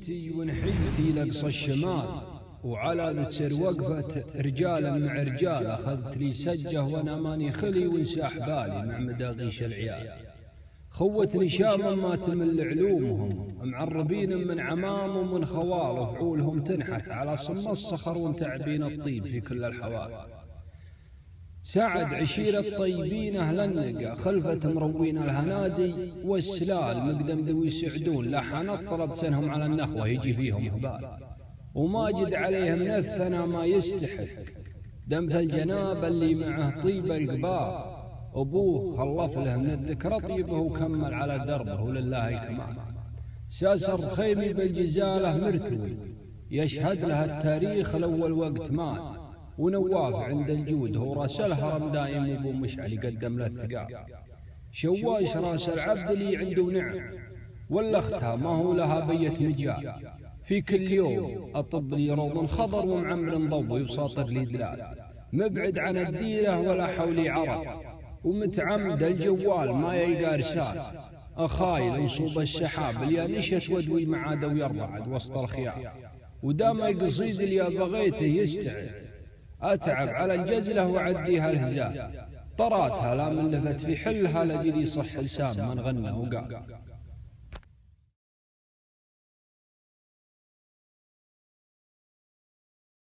انتي ونحيتي لقصى الشمال، وعلى ذا تصير وقفة رجال مع رجال. أخذت لي سجه وأنا ماني خلي وانساح بالي مع مداغيش العيال. خوتني شام ما تمل علومهم، معربين من عمام ومن خوال، وفعولهم تنحت على صم الصخر وانتعبين الطيب في كل الحوال. سعد عشيرة طيبين أهل النقا، خلفة مروين الهنادي والسلال، مقدم ذوي يسعدون لحن طلب سنهم على النخوة يجي فيهم هبال. وماجد عليهم من الثنا ما يستحق، دمث الجناب اللي معه طيب القباب. أبوه خلف له من الذكرى طيبه وكمل على دربه ولله الكمال. ساس الرخيمي بالجزالة مرتوي، يشهد له التاريخ الأول وقت مال. ونواف عند الجود هو راس الهرم دايم، وابو مشعل يقدم له الثقال. شواش راس العبد اللي عنده نعم، ولا اختها ما هو لها بيت مجال. في كل يوم اطب لي روض خضر ومعمر ضوي وساطر لي دلال. مبعد عن الديره ولا حولي عرب، ومتعمد الجوال ما يلقى ارسال. اخايل وصوب السحاب اللي نشت ودوي معاد ويربعد وسط الخيال. ودام القصيد اللي بغيته يستعد، أتعب على الجزلة وعديها الهزال. طراتها لا من لفت في حلها لجلي صح لسان من غنى وقال.